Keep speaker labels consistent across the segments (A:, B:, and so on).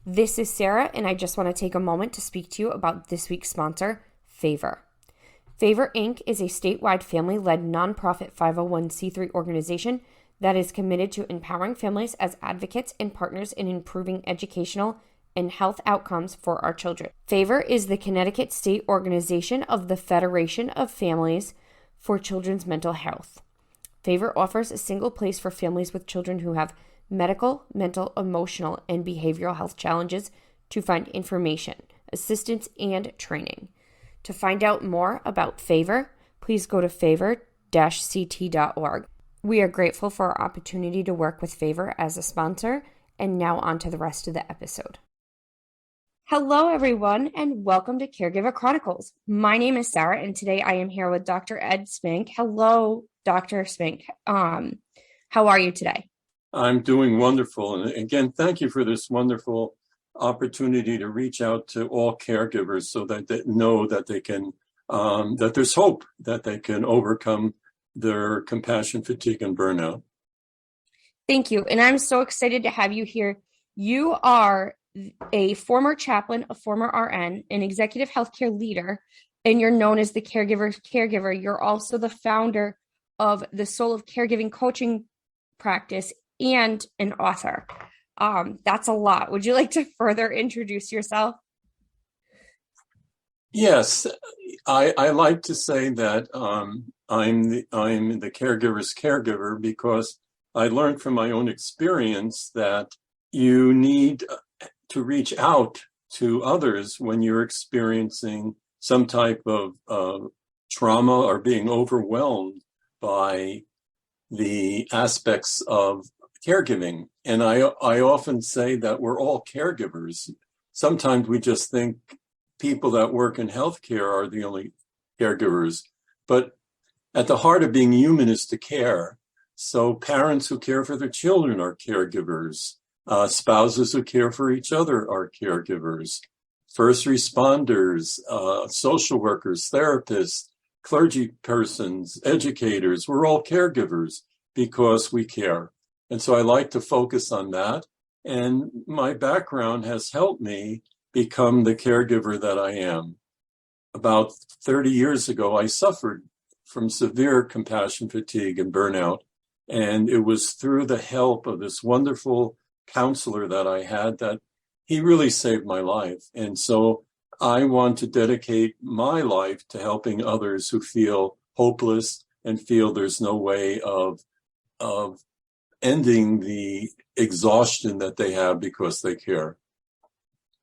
A: This is Sarah, and I just want to take a moment to speak to you about this week's sponsor, Favor. Favor Inc. is a statewide family-led nonprofit 501c3 organization that is committed to empowering families as advocates and partners in improving educational and health outcomes for our children. Favor is the Connecticut state organization of the Federation of Families for Children's Mental Health. Favor offers a single place for families with children who have medical, mental, emotional, and behavioral health challenges to find information, assistance, and training. To find out more about Favor, please go to favor-ct.org. We are grateful for our opportunity to work with Favor as a sponsor, and now on to the rest of the episode. Hello, everyone, and welcome to Caregiver Chronicles. My name is Sarah, and today I am here with Dr. Ed Smink. Hello, Dr. Smink. How are you today?
B: I'm doing wonderful. And again, thank you for this wonderful opportunity to reach out to all caregivers so that they know that they can, that there's hope, that they can overcome their compassion fatigue and burnout.
A: Thank you. And I'm so excited to have you here. You are a former chaplain, a former RN, an executive healthcare leader, and you're known as the Caregiver Caregiver. You're also the founder of the Soul of Caregiving coaching practice and an author. That's a lot. Would you like to further introduce yourself?
B: Yes, I like to say that I'm the caregiver's caregiver because I learned from my own experience that you need to reach out to others when you're experiencing some type of trauma or being overwhelmed by the aspects of caregiving. And I often say that we're all caregivers. Sometimes we just think people that work in healthcare are the only caregivers, but at the heart of being human is to care. So parents who care for their children are caregivers. Spouses who care for each other are caregivers. First responders, social workers, therapists, clergy persons, educators, we're all caregivers because we care. And so I like to focus on that. And my background has helped me become the caregiver that I am. About 30 years ago, I suffered from severe compassion fatigue and burnout. And it was through the help of this wonderful counselor that I had that he really saved my life. And so I want to dedicate my life to helping others who feel hopeless and feel there's no way of ending the exhaustion that they have because they care.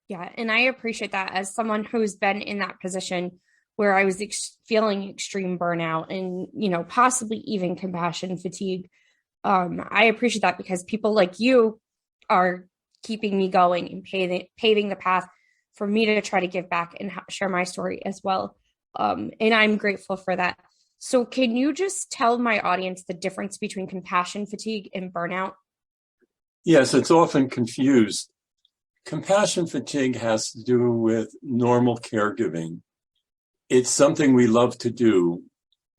A: Yeah, and I appreciate that as someone who's been in that position where I was feeling extreme burnout and, possibly even compassion fatigue. I appreciate that because people like you are keeping me going and paving the path for me to try to give back and share my story as well. And I'm grateful for that. So can you just tell my audience the difference between compassion fatigue and burnout?
B: Yes, it's often confused. Compassion fatigue has to do with normal caregiving. It's something we love to do.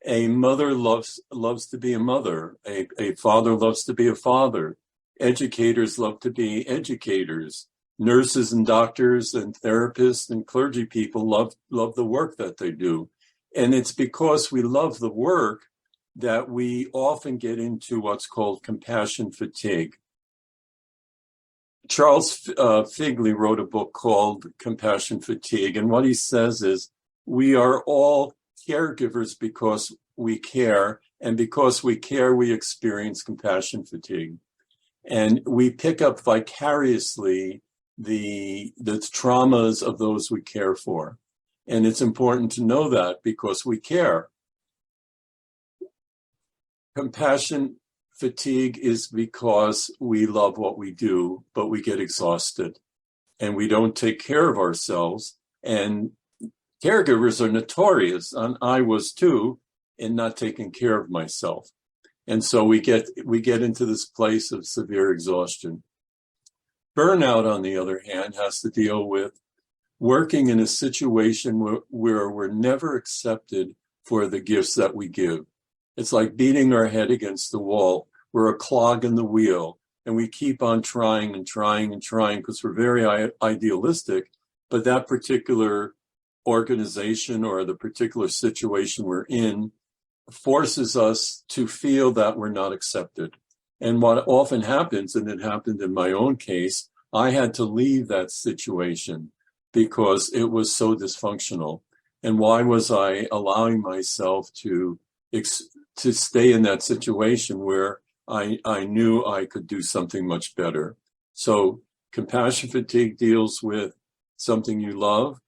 B: A mother loves to be a mother. A father loves to be a father. Educators love to be educators. Nurses and doctors and therapists and clergy people love the work that they do. And it's because we love the work that we often get into what's called compassion fatigue. Charles Figley wrote a book called Compassion Fatigue. And what he says is, we are all caregivers because we care. And because we care, we experience compassion fatigue. And we pick up vicariously the traumas of those we care for. And it's important to know that because we care. Compassion fatigue is because we love what we do, but we get exhausted and we don't take care of ourselves. And caregivers are notorious, and I was too, in not taking care of myself. And so we get into this place of severe exhaustion. Burnout, on the other hand, has to deal with working in a situation where we're never accepted for the gifts that we give. It's like beating our head against the wall. We're a clog in the wheel. and we keep on trying and trying and trying because we're very idealistic, but that particular organization or the particular situation we're in forces us to feel that we're not accepted. And what often happens, and it happened in my own case, I had to leave that situation because it was so dysfunctional. And why was I allowing myself to stay in that situation where I knew I could do something much better? So compassion fatigue deals with something you love.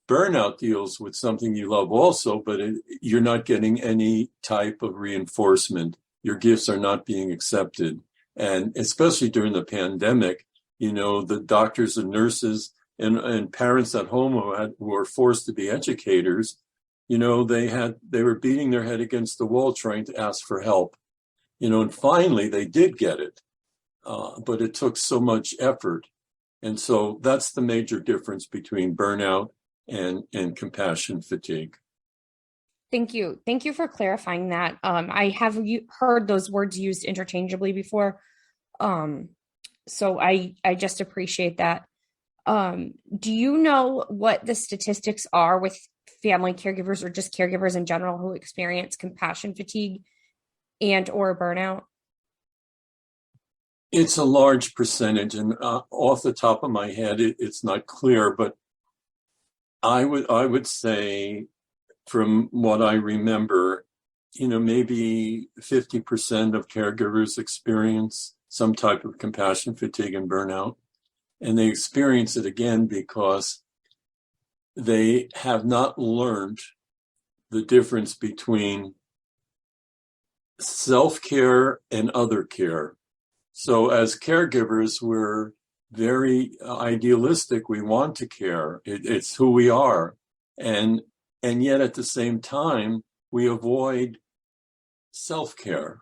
B: Burnout deals with something you love also, but you're not getting any type of reinforcement. Your gifts are not being accepted. And especially during the pandemic, the doctors and nurses and parents at home who were forced to be educators, they were beating their head against the wall trying to ask for help. And finally they did get it, but it took so much effort. And so that's the major difference between burnout and compassion fatigue.
A: Thank you. Thank you for clarifying that. I have heard those words used interchangeably before. So I just appreciate that. Do you know what the statistics are with family caregivers or just caregivers in general who experience compassion fatigue and or burnout?
B: It's a large percentage, and off the top of my head, it's not clear, but I would say, from what I remember, maybe 50% of caregivers experience some type of compassion fatigue and burnout. And they experience it again because they have not learned the difference between self-care and other care. So as caregivers, we're very idealistic. We want to care. It's who we are. And yet at the same time, we avoid self-care.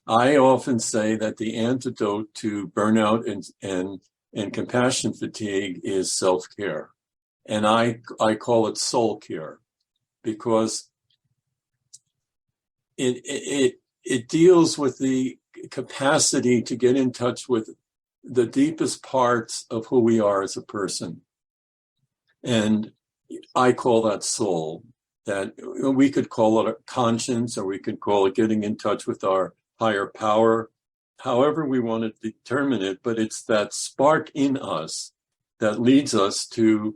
B: I often say that the antidote to burnout and compassion fatigue is self-care. And I call it soul care because it deals with the capacity to get in touch with the deepest parts of who we are as a person. And I call that soul. That we could call it a conscience, or we could call it getting in touch with our higher power, however we want to determine it, but it's that spark in us that leads us to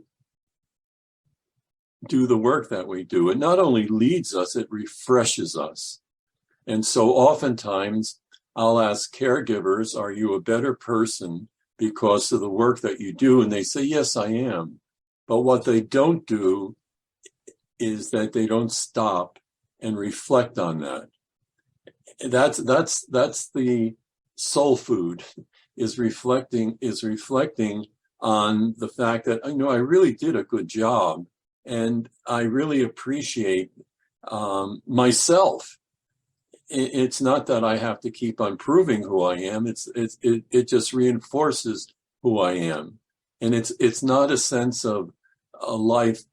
B: do the work that we do. It not only leads us, it refreshes us. And so oftentimes I'll ask caregivers, are you a better person because of the work that you do? And they say, yes, I am. But what they don't do is that they don't stop and reflect on that. That's the soul food, is reflecting on the fact that I really did a good job, and I really appreciate myself. It's not that I have to keep on proving who I am. It just reinforces who I am, and it's not a sense of a life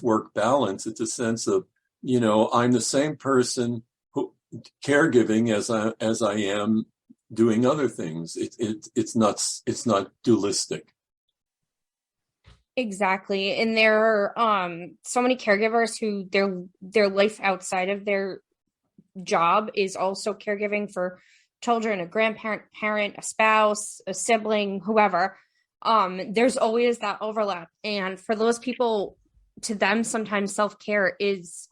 B: work balance. It's a sense of I'm the same person who caregiving as I am doing other things. It's not dualistic.
A: Exactly. And there are so many caregivers who their life outside of their job is also caregiving for children, a grandparent, parent, a spouse, a sibling, whoever. There's always that overlap. And for those people, to them, sometimes self-care is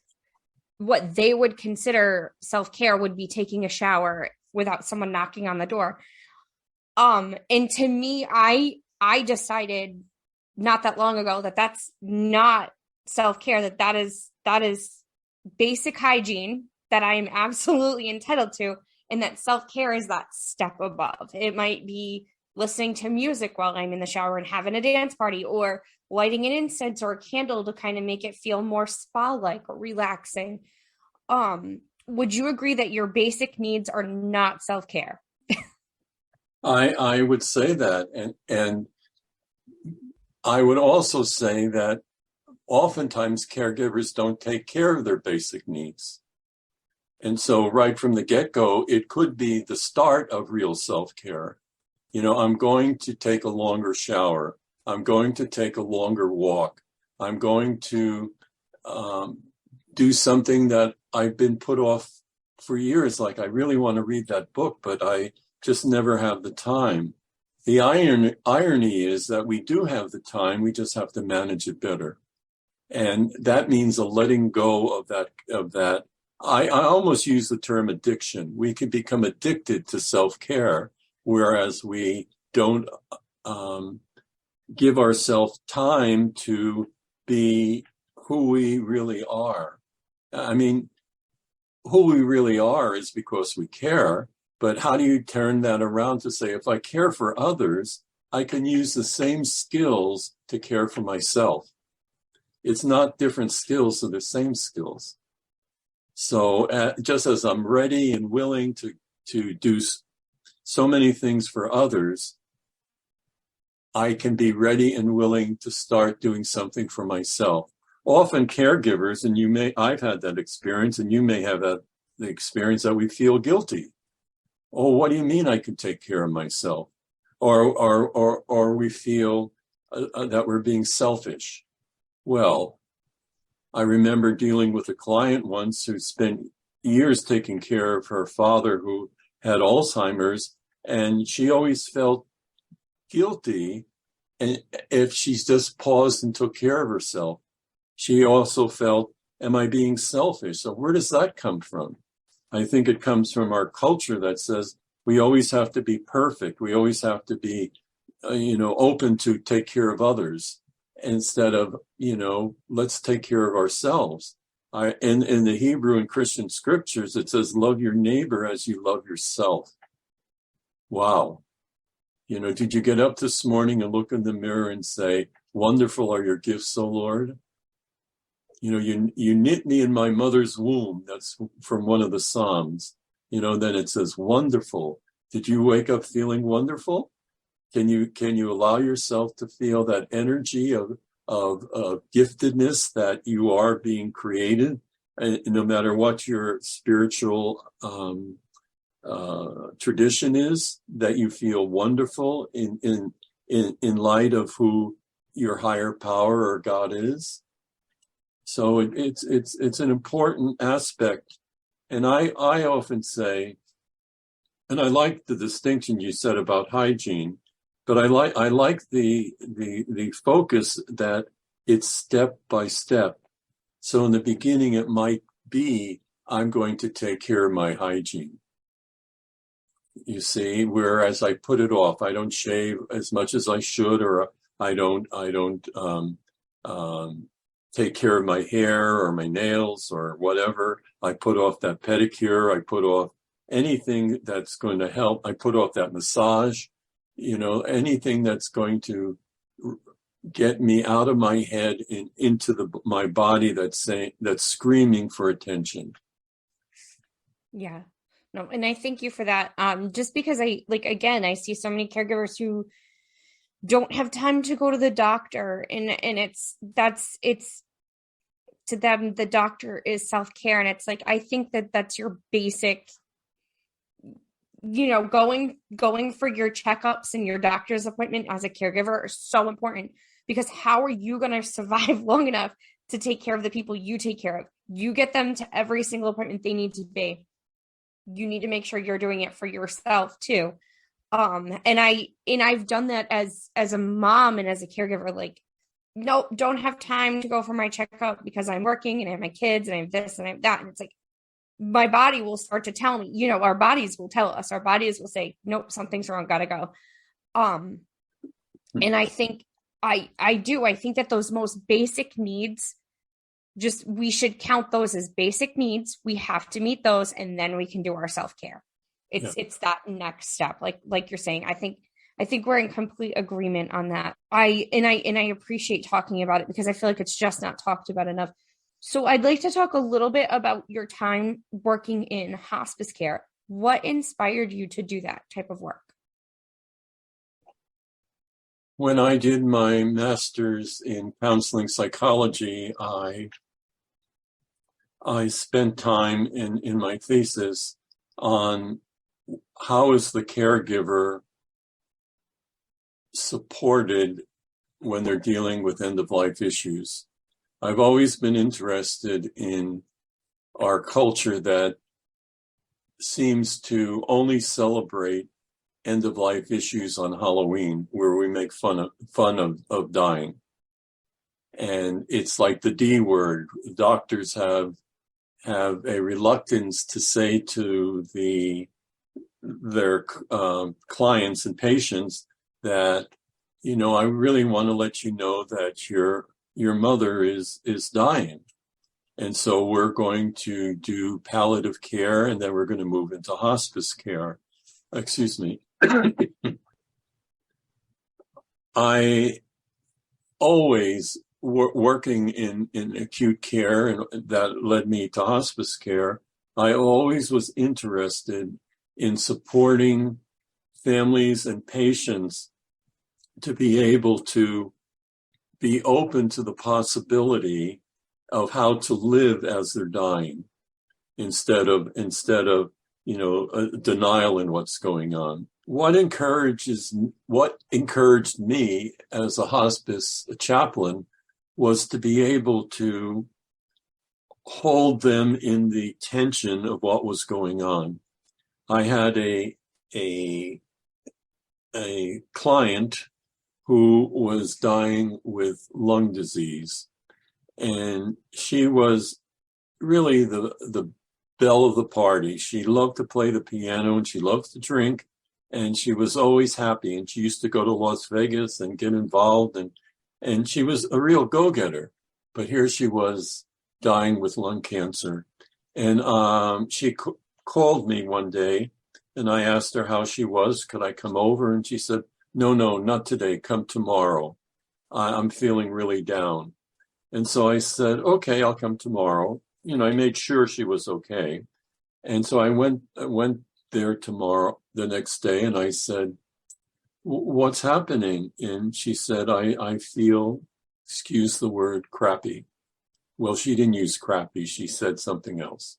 A: what they would consider self-care would be taking a shower without someone knocking on the door. And to me, I decided not that long ago that that's not self-care, that is basic hygiene that I am absolutely entitled to, and that self-care is that step above. It might be listening to music while I'm in the shower and having a dance party, or lighting an incense or a candle to kind of make it feel more spa-like or relaxing. Would you agree that your basic needs are not self-care?
B: I would say that, and I would also say that oftentimes caregivers don't take care of their basic needs. And so right from the get-go, it could be the start of real self-care. I'm going to take a longer shower. I'm going to take a longer walk. I'm going to do something that I've been put off for years. Like, I really want to read that book, but I just never have the time. The irony is that we do have the time. We just have to manage it better. And that means a letting go of that. I almost use the term addiction. We can become addicted to self-care, whereas we don't give ourselves time to be who we really are. I mean, who we really are is because we care, but how do you turn that around to say, if I care for others, I can use the same skills to care for myself? It's not different skills, so the same skills. So just as I'm ready and willing to do so many things for others, I can be ready and willing to start doing something for myself. Often caregivers, and I've had that experience, and you may have the experience that we feel guilty. Oh, what do you mean I can take care of myself? Or we feel that we're being selfish. Well, I remember dealing with a client once who spent years taking care of her father who had Alzheimer's, and she always felt guilty and if she's just paused and took care of herself. She also felt, am I being selfish? So where does that come from? I think it comes from our culture that says we always have to be perfect. We always have to be, open to take care of others instead of, let's take care of ourselves. In the Hebrew and Christian scriptures, it says, love your neighbor as you love yourself. Wow. Did you get up this morning and look in the mirror and say, wonderful are your gifts, O Lord? You knit me in my mother's womb. That's from one of the Psalms. Then it says, wonderful. Did you wake up feeling wonderful? Can you allow yourself to feel that energy of giftedness that you are being created, and no matter what your spiritual tradition is, that you feel wonderful in light of who your higher power or God is. So it's an important aspect. And I often say, and I like the distinction you said about hygiene, but I like the focus that it's step by step. So in the beginning, it might be, I'm going to take care of my hygiene. You see, whereas I put it off, I don't shave as much as I should, or I don't take care of my hair or my nails or whatever. I put off that pedicure. I put off anything that's going to help. I put off that massage, anything that's going to get me out of my head and into my body that's screaming for attention.
A: Yeah. No, and I thank you for that. Just because I see so many caregivers who don't have time to go to the doctor, and it's to them, the doctor is self-care. And it's like, I think that's your basic, going for your checkups and your doctor's appointment as a caregiver are so important, because how are you going to survive long enough to take care of the people you take care of? You get them to every single appointment they need to be. You need to make sure you're doing it for yourself too. And I've done that as a mom and as a caregiver, like, nope, don't have time to go for my checkup because I'm working and I have my kids and I have this and I have that. And it's like, my body will start to tell me, our bodies will tell us, our bodies will say, nope, something's wrong, gotta go. And I think I think that those most basic needs, we should count those as basic needs. We have to meet those, and then we can do our self-care. It's that next step. Like you're saying, I think we're in complete agreement on that. I appreciate talking about it, because I feel like it's just not talked about enough. So I'd like to talk a little bit about your time working in hospice care. What inspired you to do that type of work?
B: When I did my master's in counseling psychology, I spent time in my thesis on how is the caregiver supported when they're dealing with end-of-life issues. I've always been interested in our culture that seems to only celebrate end-of-life issues on Halloween, where we make fun of dying. And it's like the D word. Doctors have a reluctance to say to their clients and patients that, I really want to let you know that your mother is dying. And so we're going to do palliative care, and then we're going to move into hospice care. Excuse me. I always working in acute care, and that led me to hospice care. I always was interested in supporting families and patients to be able to be open to the possibility of how to live as they're dying, instead of denial in what's going on. What encouraged me as a hospice chaplain was to be able to hold them in the tension of what was going on. I had a client who was dying with lung disease, and she was really the belle of the party. She loved to play the piano, and she loved to drink, and she was always happy. And she used to go to Las Vegas and get involved, and she was a real go-getter. But here she was dying with lung cancer. And she called me one day, and I asked her how she was. Could I come over? And she said, no, not today. Come tomorrow. I'm feeling really down. And so I said, okay, I'll come tomorrow. I made sure she was okay. And so I went there tomorrow, the next day, and I said, what's happening? And she said, I feel, excuse the word, crappy. Well, she didn't use crappy. She said something else.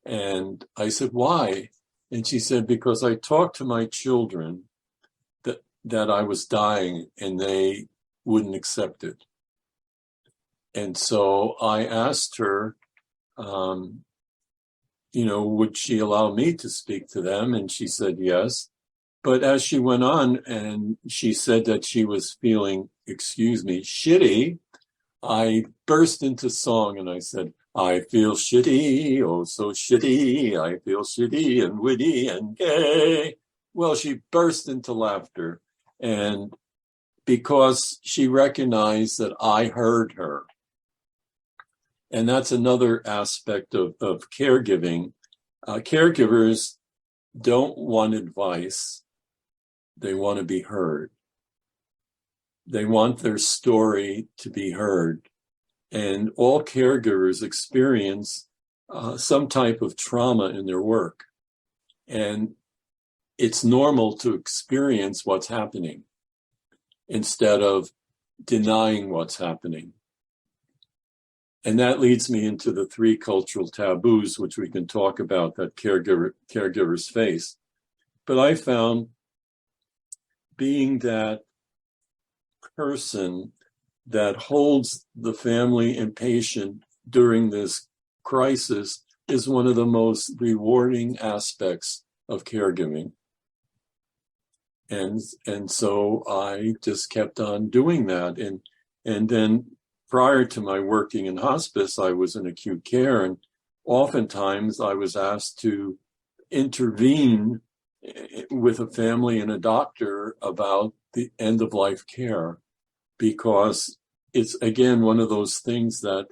B: And I said, why? And she said, because I talked to my children that I was dying, and they wouldn't accept it. And so I asked her, would she allow me to speak to them? And she said yes. But as she went on and she said that she was feeling, shitty, I burst into song, and I said, I feel shitty, oh so shitty, I feel shitty and witty and gay. Well, she burst into laughter, and because she recognized that I heard her. And that's another aspect of caregiving. Caregivers don't want advice. They want to be heard. They want their story to be heard. And all caregivers experience some type of trauma in their work. And it's normal to experience what's happening instead of denying what's happening. And that leads me into the 3 cultural taboos, which we can talk about that caregivers face. But I found being that person that holds the family and patient during this crisis is one of the most rewarding aspects of caregiving. And so I just kept on doing that. And then prior to my working in hospice, I was in acute care, and oftentimes I was asked to intervene with a family and a doctor about the end-of-life care, because it's, again, one of those things that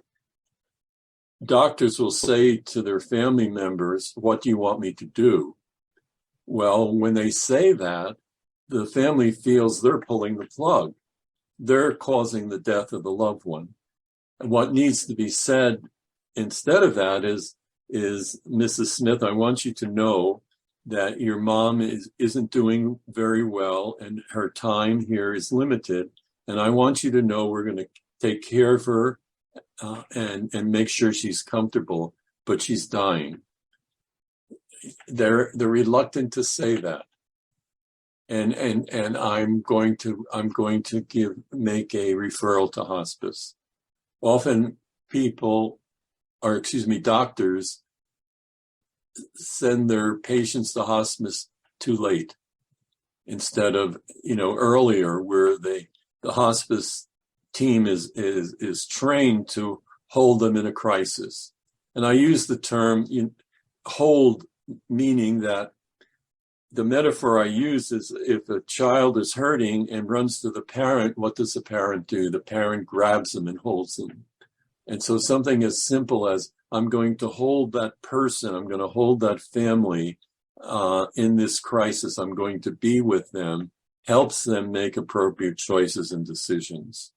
B: doctors will say to their family members, what do you want me to do? Well, when they say that, the family feels they're pulling the plug. They're causing the death of the loved one. And what needs to be said instead of that is Mrs. Smith, I want you to know that your mom isn't doing very well, and her time here is limited. And I want you to know we're going to take care of her and make sure she's comfortable, but she's dying. They're reluctant to say that. and I'm going to make a referral to hospice. Often doctors send their patients to hospice too late instead of, earlier, where the hospice team is trained to hold them in a crisis. And I use the term hold, meaning that the metaphor I use is, if a child is hurting and runs to the parent, what does the parent do? The parent grabs them and holds them. And so something as simple as, I'm going to hold that person, I'm going to hold that family in this crisis, I'm going to be with them, helps them make appropriate choices and decisions.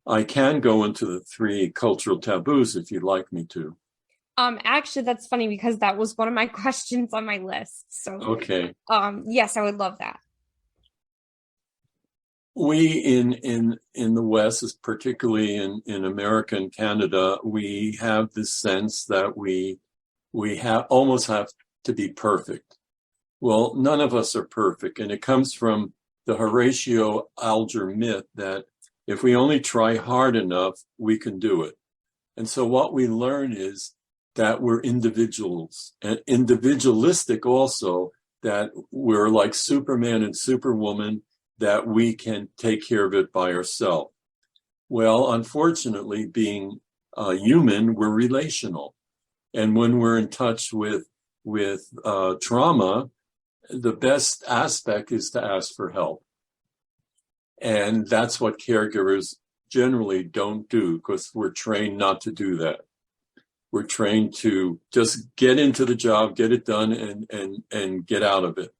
B: I can go into the 3 cultural taboos if you'd like me to.
A: Actually, that's funny because that was one of my questions on my list. So,
B: okay.
A: Yes, I would love that.
B: We in the West, particularly in America and Canada, we have this sense that we almost have to be perfect. Well, none of us are perfect, and it comes from the Horatio Alger myth that if we only try hard enough, we can do it. And so what we learn is that we're individuals, and individualistic also, that we're like Superman and Superwoman, that we can take care of it by ourselves. Well, unfortunately, being human, we're relational. And when we're in touch with trauma, the best aspect is to ask for help. And that's what caregivers generally don't do, because we're trained not to do that. We're trained to just get into the job, get it done, and get out of it.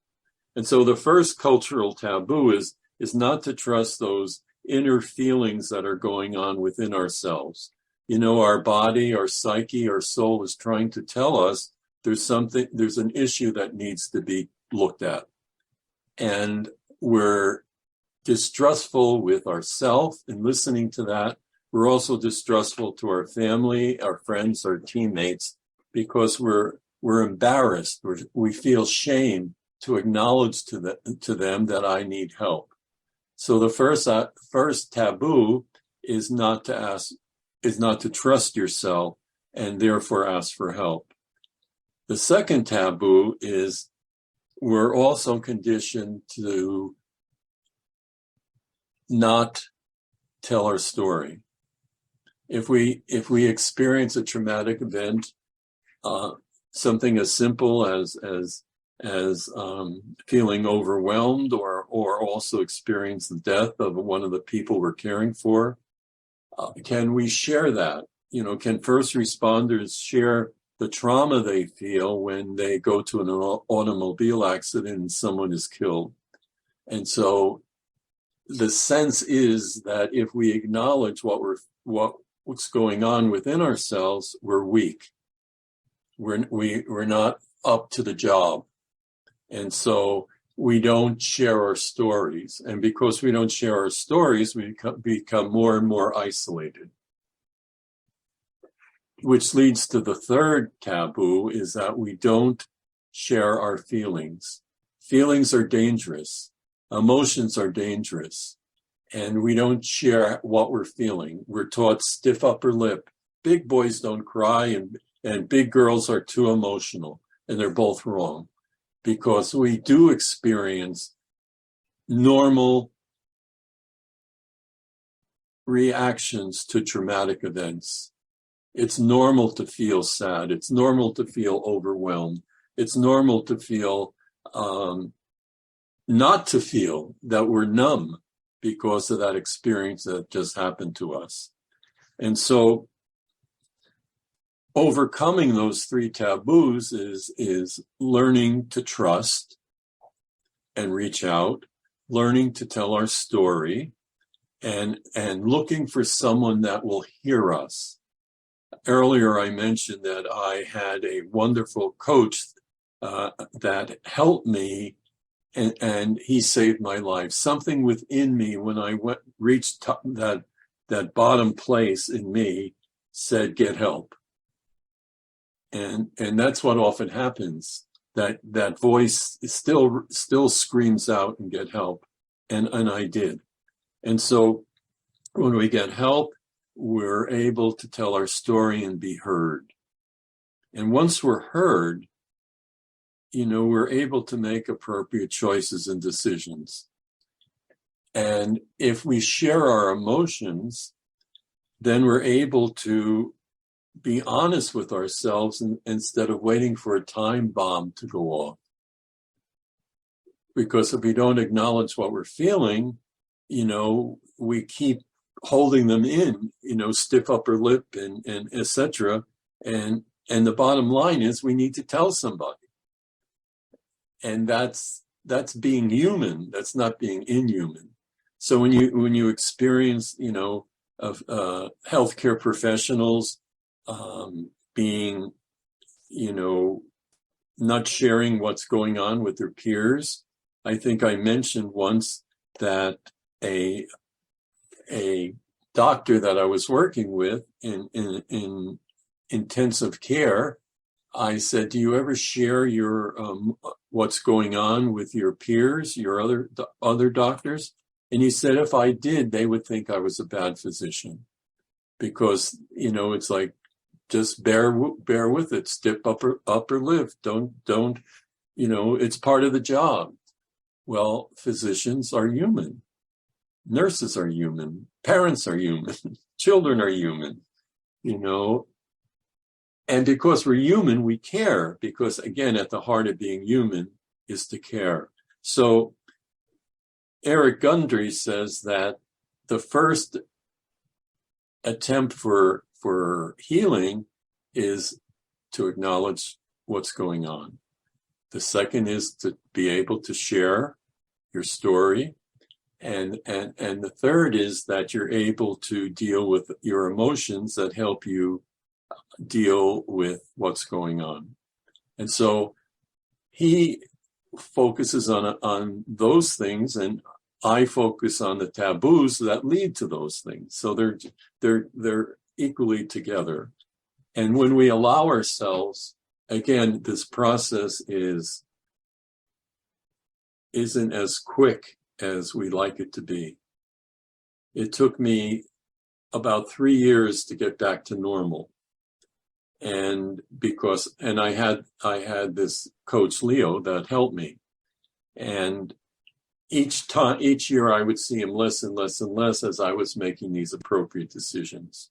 B: And so the first cultural taboo is not to trust those inner feelings that are going on within ourselves. Our body, our psyche, our soul is trying to tell us there's an issue that needs to be looked at. And we're distrustful with ourselves in listening to that. We're also distrustful to our family, our friends, our teammates, because we're embarrassed. We feel shame to acknowledge to them that I need help. So the first taboo is not to trust yourself and therefore ask for help. The second taboo is we're also conditioned to not tell our story. If we experience a traumatic event, something as simple as feeling overwhelmed, or also experience the death of one of the people we're caring for, can we share that? Can first responders share the trauma they feel when they go to an automobile accident and someone is killed? And so the sense is that if we acknowledge what's going on within ourselves, we're weak. We're not up to the job. And so we don't share our stories. And because we don't share our stories, we become more and more isolated. Which leads to the third taboo, is that we don't share our feelings. Feelings are dangerous. Emotions are dangerous. And we don't share what we're feeling. We're taught stiff upper lip. Big boys don't cry, and big girls are too emotional. And they're both wrong. Because we do experience normal reactions to traumatic events. It's normal to feel sad. It's normal to feel overwhelmed. It's normal to feel, not to feel that we're numb because of that experience that just happened to us. And so overcoming those 3 taboos is learning to trust and reach out, learning to tell our story, and looking for someone that will hear us. Earlier, I mentioned that I had a wonderful coach that helped me, and he saved my life. Something within me, when I reached that bottom place in me, said, get help. And that's what often happens. that voice still screams out and get help. And I did. And so when we get help, we're able to tell our story and be heard. And once we're heard, we're able to make appropriate choices and decisions. And if we share our emotions, then we're able to be honest with ourselves instead of waiting for a time bomb to go off. Because if we don't acknowledge what we're feeling, we keep holding them in, stiff upper lip and etc. And the bottom line is we need to tell somebody. And that's being human. That's not being inhuman. So when you experience, of healthcare professionals being, not sharing what's going on with their peers. I think I mentioned once that a doctor that I was working with in intensive care, I said, do you ever share your what's going on with your peers, your other doctors? And he said, if I did, they would think I was a bad physician, because it's like, just bear with it, stiff upper lip. Don't it's part of the job. Well, physicians are human, nurses are human, parents are human, children are human, And because we're human, we care, because again, at the heart of being human is to care. So Eric Gundry says that the first attempt for healing is to acknowledge what's going on. The second is to be able to share your story. And the third is that you're able to deal with your emotions that help you deal with what's going on. And so he focuses on those things, and I focus on the taboos that lead to those things. So they're equally together. And when we allow ourselves, again, this process isn't as quick as we like it to be. It took me about 3 years to get back to normal. And I had this coach, Leo, that helped me. And each year I would see him less and less and less as I was making these appropriate decisions.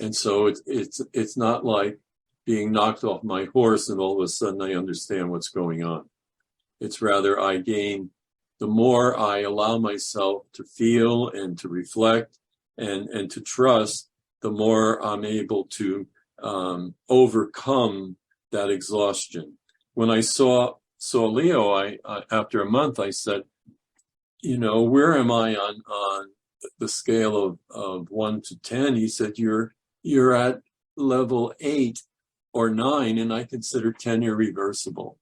B: And so it's not like being knocked off my horse and all of a sudden I understand what's going on. It's rather the more I allow myself to feel and to reflect and to trust, the more I'm able to overcome that exhaustion. When I saw Leo, I after a month, I said, where am I on the scale of 1 to 10? He said, you're at level 8 or 9, and I consider 10 irreversible.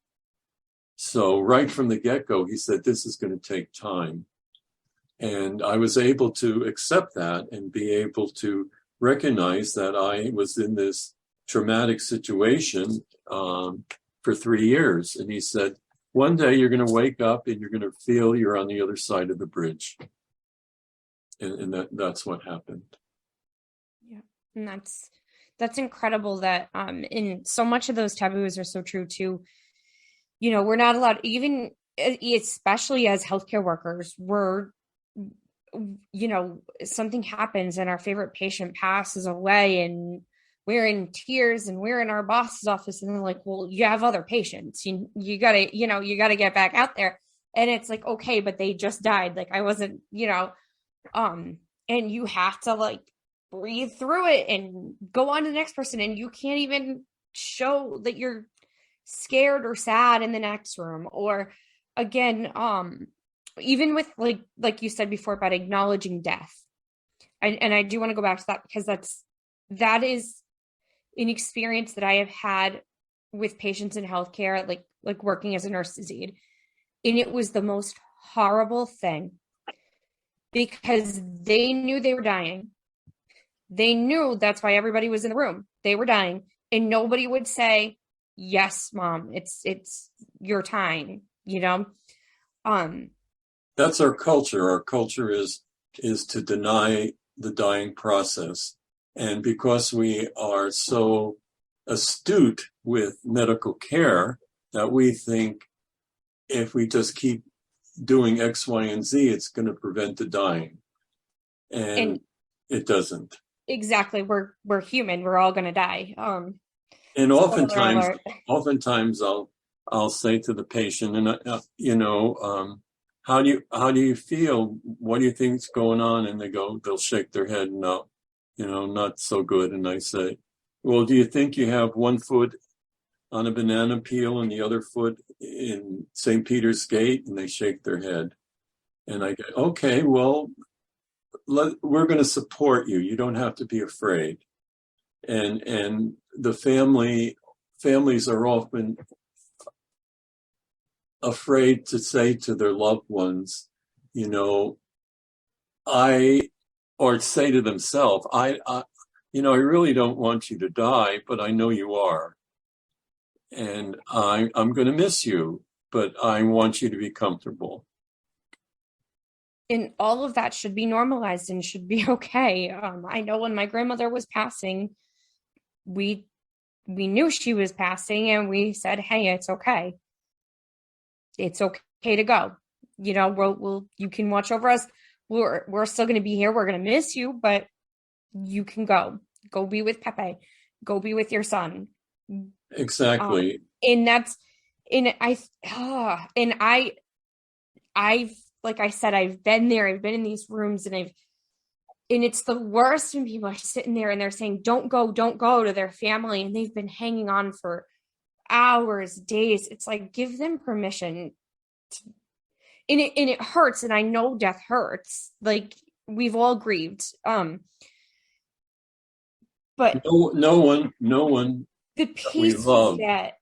B: So right from the get-go, he said, this is going to take time. And I was able to accept that and be able to recognize that I was in this traumatic situation for 3 years. And he said, one day you're going to wake up and you're going to feel you're on the other side of the bridge. And that's what happened.
A: Yeah. And that's incredible that in so much of those taboos are so true too. We're not allowed, even especially as healthcare workers, something happens and our favorite patient passes away and we're in tears and we're in our boss's office and they're like, well, you have other patients. You gotta get back out there. And it's like, okay, but they just died. Like I wasn't, and you have to like breathe through it and go on to the next person. And you can't even show that you're scared or sad in the next room. Or again, even with like you said before about acknowledging death. And I do want to go back to that because that is an experience that I have had with patients in healthcare, like working as a nurse's aide. And it was the most horrible thing because they knew they were dying. They knew that's why everybody was in the room. They were dying. And nobody would say, yes, mom, it's your time, you know? Um,
B: That's our culture. Our culture is to deny the dying process. And because we are so astute with medical care that we think if we just keep doing X, Y, and Z, it's going to prevent the dying.
A: and
B: And it doesn't.
A: exactly, we're human, we're all gonna die.
B: And
A: Spoiler
B: oftentimes,
A: alert.
B: oftentimes I'll say to the patient, and how do you feel? What do you think's going on? And they'll shake their head, no, not so good. And I say, well, do you think you have one foot on a banana peel and the other foot in St. Peter's Gate? And they shake their head. And I go, okay, well, we're going to support you. You don't have to be afraid. And the families are often afraid to say to their loved ones, or say to themselves, I really don't want you to die, but I know you are. And I'm going to miss you, but I want you to be comfortable.
A: And all of that should be normalized and should be okay. I know when my grandmother was passing, we knew she was passing, and we said, hey, it's okay. It's okay to go. We'll you can watch over us. We're still going to be here. We're going to miss you, but you can go be with Pepe, go be with your son.
B: Exactly.
A: And that's, and I've, like I said, I've been there. I've been in these rooms, and it's the worst when people are sitting there and they're saying, don't go to their family. And they've been hanging on for hours, days. It's like, give them permission. And it hurts. And I know death hurts. Like, we've all grieved. But
B: no one
A: the
B: that we
A: peace you
B: love.
A: get,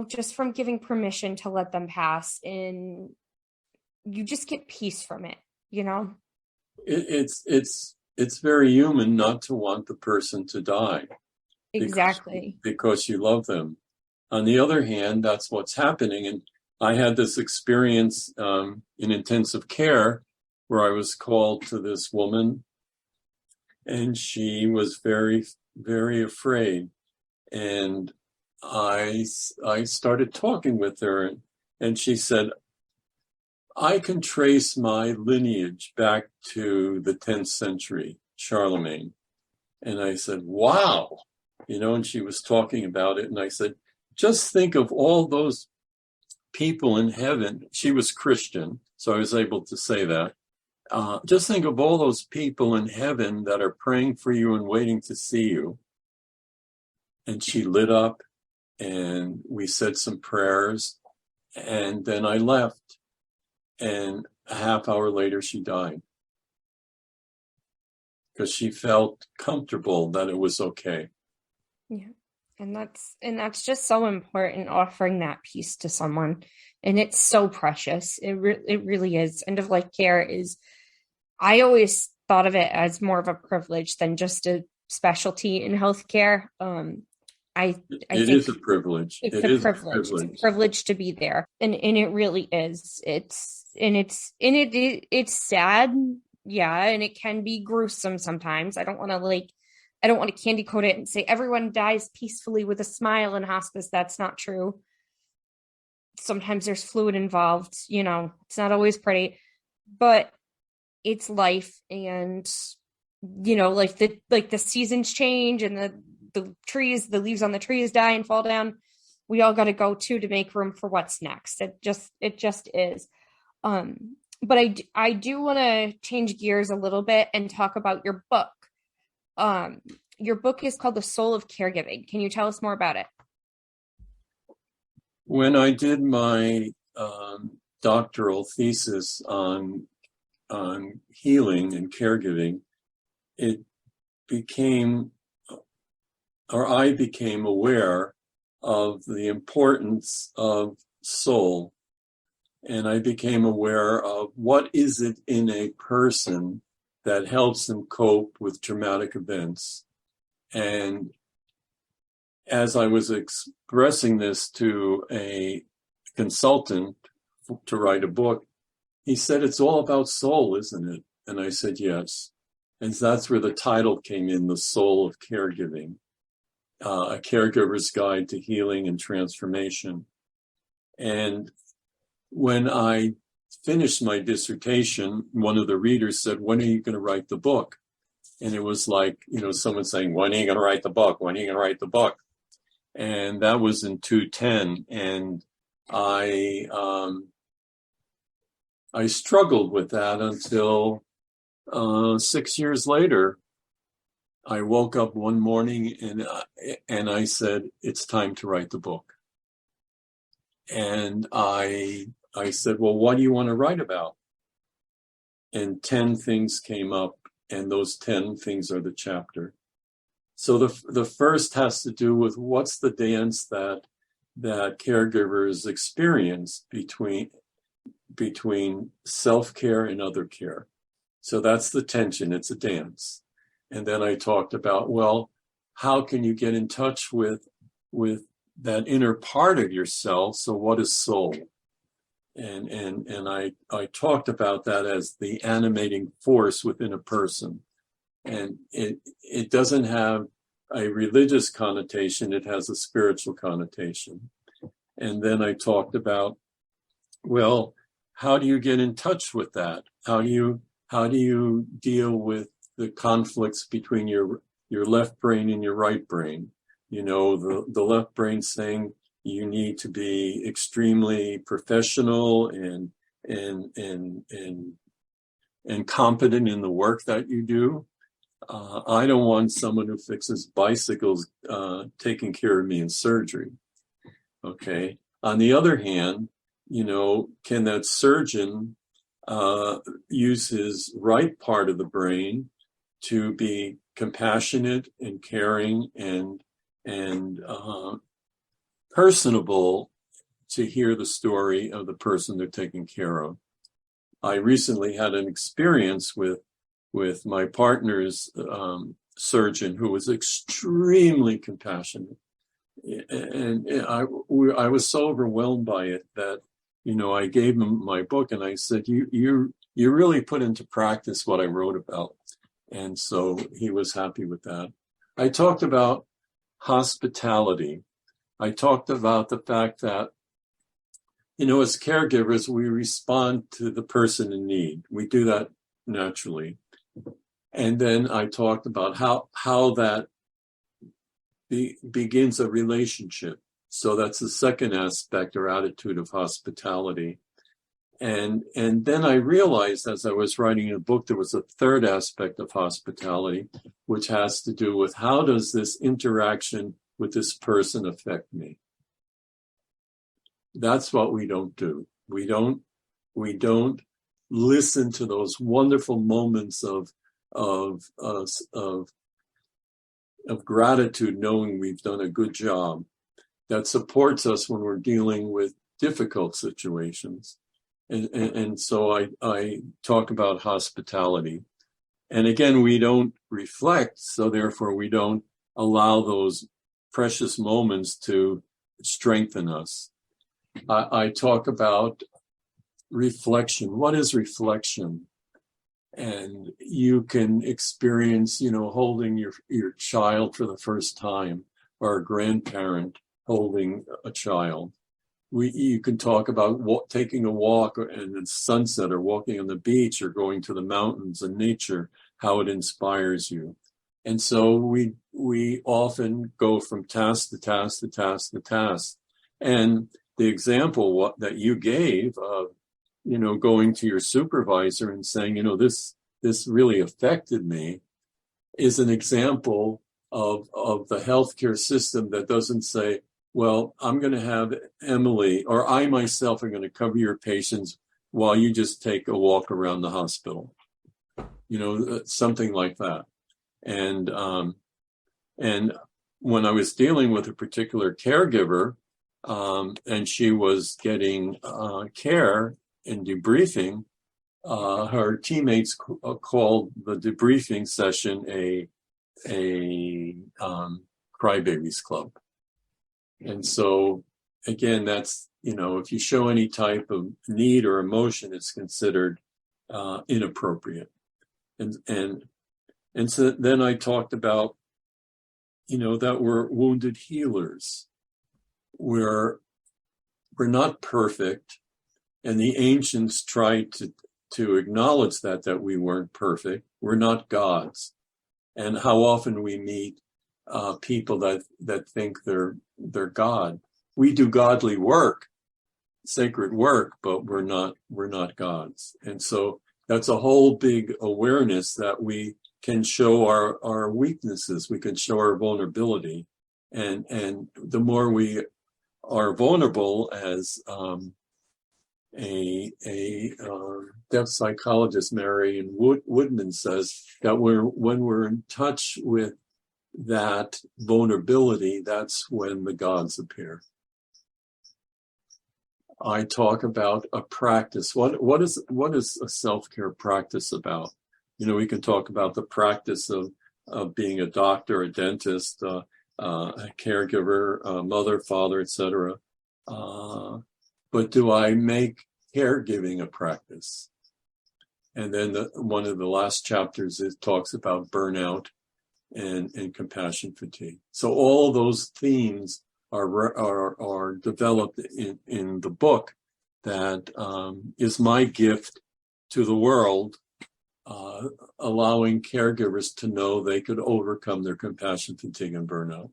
A: just from giving permission to let them pass, and you just get peace from it.
B: It's very human not to want the person to die.
A: Exactly.
B: Because you love them. On the other hand, that's what's happening. And I had this experience in intensive care where I was called to this woman, and she was very, very afraid. And I started talking with her, and she said, I can trace my lineage back to the 10th century, Charlemagne. And I said, wow. And she was talking about it. And I said, just think of all those people in heaven. She was Christian, so I was able to say that. Just think of all those people in heaven that are praying for you and waiting to see you. And she lit up, and we said some prayers, and then I left. And a half hour later, she died. Because she felt comfortable that it was okay.
A: Yeah. And that's just so important, offering that peace to someone. And it's so precious. It really is. End of life care is, I always thought of it as more of a privilege than just a specialty in healthcare. I
B: It
A: think
B: is a privilege.
A: it's
B: It
A: a
B: is a
A: privilege.
B: privilege.
A: It's a privilege to be there. And it really is. It's sad. Yeah. And it can be gruesome sometimes. I don't want to candy coat it and say everyone dies peacefully with a smile in hospice. That's not true. Sometimes there's fluid involved, it's not always pretty, but it's life. And, like the seasons change, and the leaves on the trees die and fall down. We all got to go to make room for what's next. It just is. But I do want to change gears a little bit and talk about your book. Your book is called The Soul of Caregiving. Can you tell us more about it?
B: When I did my doctoral thesis on healing and caregiving, I became aware of the importance of soul. And I became aware of what is it in a person that helps them cope with traumatic events. And as I was expressing this to a consultant to write a book, he said, "It's all about soul, isn't it?" And I said, "Yes." And that's where the title came in, The Soul of Caregiving, a caregiver's guide to healing and transformation. And when I finished my dissertation, one of the readers said, "When are you going to write the book?" And it was like, someone saying, "When are you going to write the book? When are you going to write the book?" And that was in 2010. And I struggled with that until 6 years later. I woke up one morning and I said, "It's time to write the book." And I said, "Well, what do you want to write about?" And 10 things came up, and those 10 things are the chapter. So the first has to do with what's the dance that caregivers experience between self-care and other care. So that's the tension. It's a dance. And then I talked about, well, how can you get in touch with that inner part of yourself? So what is soul? And I talked about that as the animating force within a person. And it doesn't have a religious connotation, it has a spiritual connotation. And then I talked about, well, how do you get in touch with that? How do you deal with the conflicts between your left brain and your right brain? The left brain saying you need to be extremely professional and competent in the work that you do. I don't want someone who fixes bicycles taking care of me in surgery. Okay. On the other hand, can that surgeon use his right part of the brain to be compassionate and caring and personable to hear the story of the person they're taking care of? I recently had an experience with my partner's surgeon, who was extremely compassionate. And I was so overwhelmed by it that, I gave him my book and I said, you really put into practice what I wrote about. And so he was happy with that. I talked about hospitality. I talked about the fact that, as caregivers, we respond to the person in need. We do that naturally. And then I talked about how that begins a relationship. So that's the second aspect or attitude of hospitality. And then I realized as I was writing a book, there was a third aspect of hospitality, which has to do with how does this interaction with this person affect me? That's what we don't do. We don't listen to those wonderful moments of gratitude, knowing we've done a good job that supports us when we're dealing with difficult situations. And so I talk about hospitality. And again, we don't reflect, so therefore we don't allow those precious moments to strengthen us. I talk about reflection. What is reflection? And you can experience, holding your child for the first time, or a grandparent holding a child. You can talk about taking a walk in the sunset, or walking on the beach, or going to the mountains and nature, how it inspires you. And so we often go from task to task to task to task. And the example that you gave of, going to your supervisor and saying, this really affected me, is an example of the healthcare system that doesn't say, well, I'm going to have Emily, or I myself are going to cover your patients while you just take a walk around the hospital, something like that. And when I was dealing with a particular caregiver, and she was getting care and debriefing, her teammates called the debriefing session a crybabies club. And so again, that's, if you show any type of need or emotion, it's considered inappropriate. And so then I talked about, that we're wounded healers. We're not perfect. And the ancients tried to acknowledge that we weren't perfect. We're not gods. And how often we meet people that think they're God. We do godly work, sacred work, but we're not gods. And so that's a whole big awareness that we can show our weaknesses. We can show our vulnerability. And the more we are vulnerable, as a deaf psychologist, Marion Woodman, says, that when we're in touch with that vulnerability, that's when the gods appear. I talk about a practice. What is a self-care practice about? We can talk about the practice of being a doctor, a dentist, a caregiver, a mother, father, etc. But do I make caregiving a practice? And then one of the last chapters talks about burnout and compassion fatigue. So all those themes are developed in the book that is my gift to the world, allowing caregivers to know they could overcome their compassion fatigue and burnout.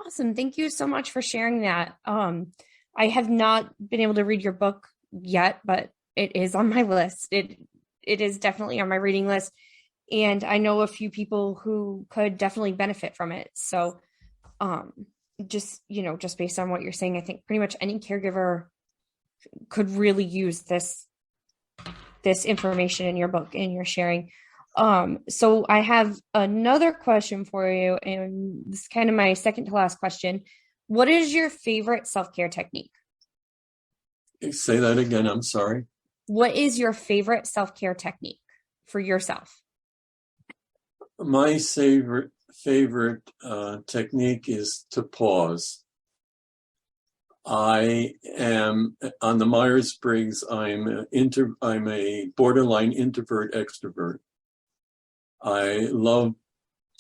A: Awesome. Thank you so much for sharing that. I have not been able to read your book yet, but it is on my list. It is definitely on my reading list. And I know a few people who could definitely benefit from it. So just based on what you're saying, I think pretty much any caregiver could really use this information in your book and your sharing. So I have another question for you, and this is kind of my second to last question. What is your favorite self-care technique?
B: Say that again. I'm sorry.
A: What is your favorite self-care technique for yourself?
B: My favorite technique is to pause. I am on the Myers-Briggs. I'm a borderline introvert extrovert. I love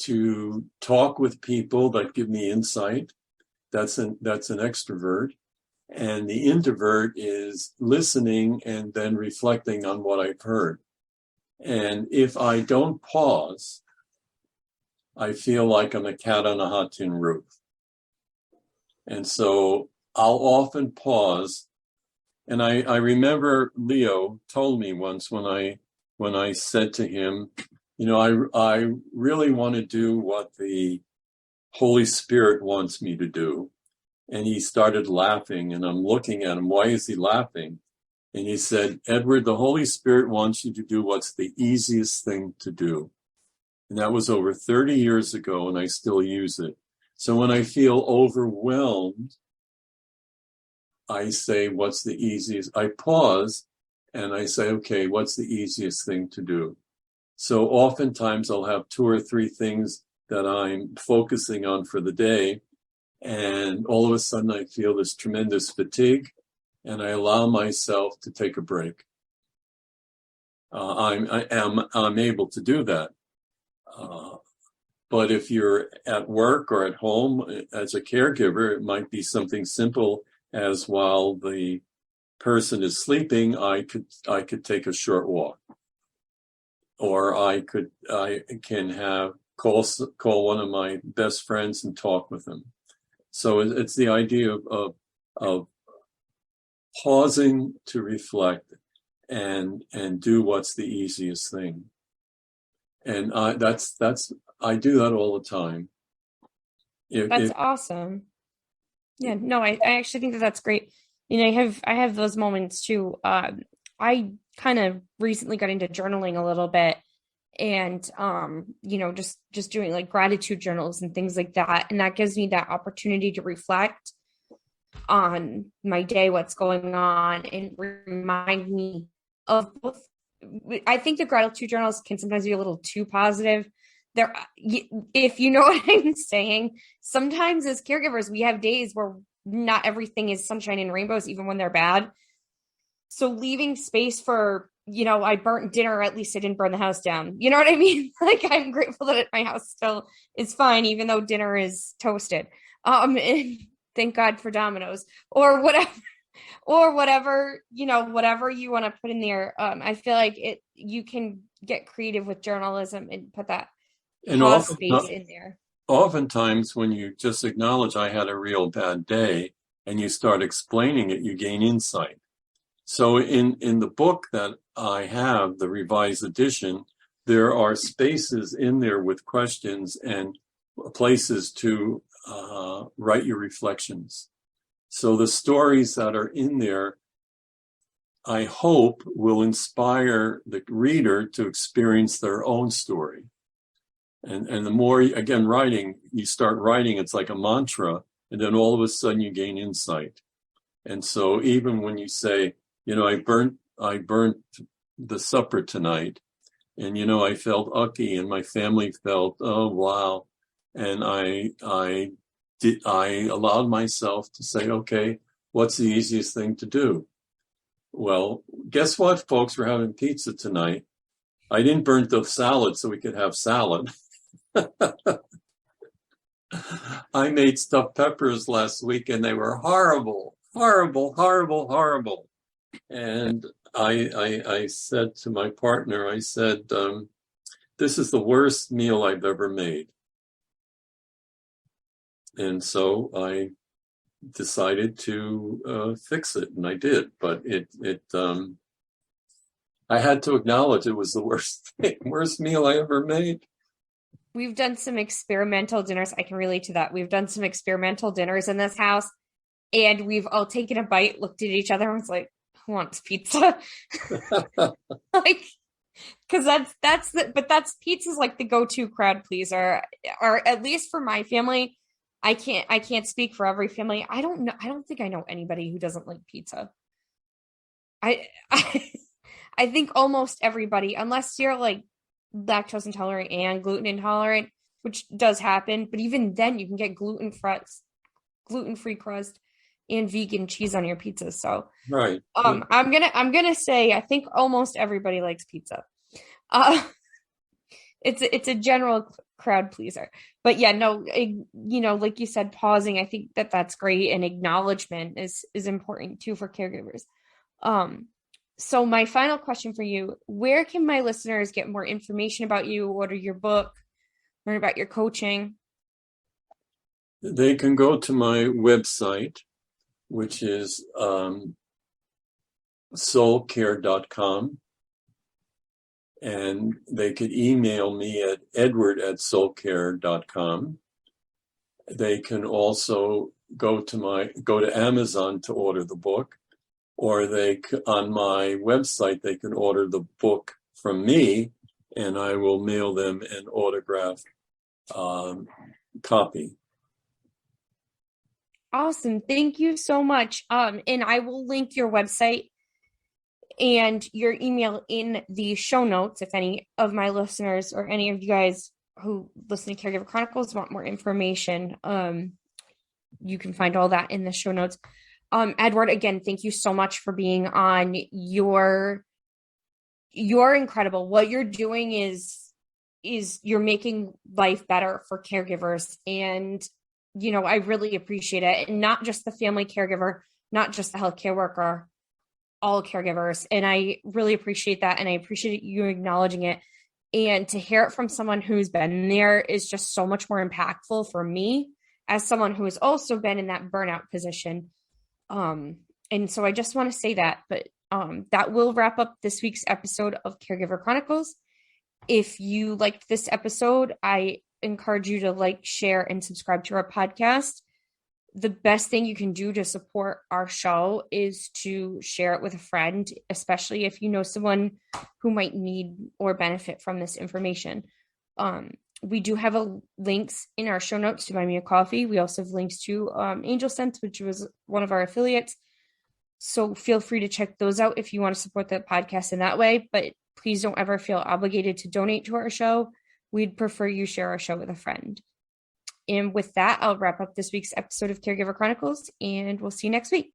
B: to talk with people that give me insight. That's an extrovert. And the introvert is listening and then reflecting on what I've heard. And if I don't pause, I feel like I'm a cat on a hot tin roof. And so I'll often pause. And I remember Leo told me once when I said to him, I really want to do what the Holy Spirit wants me to do. And he started laughing, and I'm looking at him. Why is he laughing? And he said, Edward, the Holy Spirit wants you to do what's the easiest thing to do. And that was over 30 years ago, and I still use it. So when I feel overwhelmed, I say, what's the easiest? I pause and I say, okay, what's the easiest thing to do? So oftentimes I'll have 2 or 3 things that I'm focusing on for the day. And all of a sudden I feel this tremendous fatigue, and I allow myself to take a break. I'm able to do that. But if you're at work or at home as a caregiver, it might be something simple as, while the person is sleeping, I could take a short walk, or I can call one of my best friends and talk with them. So it's the idea of pausing to reflect and do what's the easiest thing. And I do that all the time.
A: That's awesome. Yeah, no, I actually think that's great. I have those moments too. I kind of recently got into journaling a little bit, and just doing like gratitude journals and things like that. And that gives me that opportunity to reflect on my day, what's going on, and remind me of both. I think the gratitude journals can sometimes be a little too positive. there, if you know what I'm saying, sometimes as caregivers, we have days where not everything is sunshine and rainbows, even when they're bad. So leaving space for, I burnt dinner, at least I didn't burn the house down. You know what I mean? Like, I'm grateful that my house still is fine, even though dinner is toasted. And thank God for Domino's or whatever, whatever you want to put in there. I feel like you can get creative with journalism and put that
B: And
A: pause space in there.
B: oftentimes when you just acknowledge I had a real bad day and you start explaining it, you gain insight. So in the book that I have, the revised edition, there are spaces in there with questions and places to write your reflections. So the stories that are in there, I hope, will inspire the reader to experience their own story. And the more, again, you start writing, it's like a mantra, and then all of a sudden you gain insight. And so even when you say, I burnt the supper tonight, and I felt ucky, and my family felt, oh wow, and I allowed myself to say, okay, what's the easiest thing to do? Well, guess what, folks? We're having pizza tonight. I didn't burn the salad so we could have salad. I made stuffed peppers last week, and they were horrible, horrible, horrible, horrible. And I said to my partner, I said, this is the worst meal I've ever made. And so I decided to fix it, and I did. But I had to acknowledge it was the worst meal I ever made.
A: We've done some experimental dinners. I can relate to that. We've done some experimental dinners in this house, and we've all taken a bite, looked at each other, and was like, who wants pizza? Like, because that's pizza's like the go-to crowd pleaser, or at least for my family. I can't speak for every family. I don't know. I don't think I know anybody who doesn't like pizza. I I think almost everybody, unless you're like lactose intolerant and gluten intolerant, which does happen, but even then you can get gluten-free crust and vegan cheese on your pizza. So
B: right.
A: I'm gonna say I think almost everybody likes pizza. It's a general crowd pleaser, but yeah, no, like you said, pausing. I think that's great, and acknowledgement is important too for caregivers. So my final question for you: where can my listeners get more information about you, order your book, learn about your coaching?
B: They can go to my website, which is soulcare.com. And they could email me at edward@soulcare.com. They can also go to Amazon to order the book, or on my website, they can order the book from me, and I will mail them an autographed copy.
A: Awesome. Thank you so much. And I will link your website and your email in the show notes. If any of my listeners or any of you guys who listen to Caregiver Chronicles want more information, you can find all that in the show notes. Edward, again, thank you so much for being on. You're incredible. What you're doing is you're making life better for caregivers. And, I really appreciate it. And not just the family caregiver, not just the healthcare worker, all caregivers. And I really appreciate that. And I appreciate you acknowledging it. And to hear it from someone who's been there is just so much more impactful for me as someone who has also been in that burnout position. And so I just want to say that, but that will wrap up this week's episode of Caregiver Chronicles. If you liked this episode, I encourage you to like, share, and subscribe to our podcast. The best thing you can do to support our show is to share it with a friend, especially if you know someone who might need or benefit from this information. We do have links in our show notes to buy me a coffee. We also have links to Angel Sense, which was one of our affiliates. So feel free to check those out if you want to support the podcast in that way. But please don't ever feel obligated to donate to our show. We'd prefer you share our show with a friend. And with that, I'll wrap up this week's episode of Caregiver Chronicles, and we'll see you next week.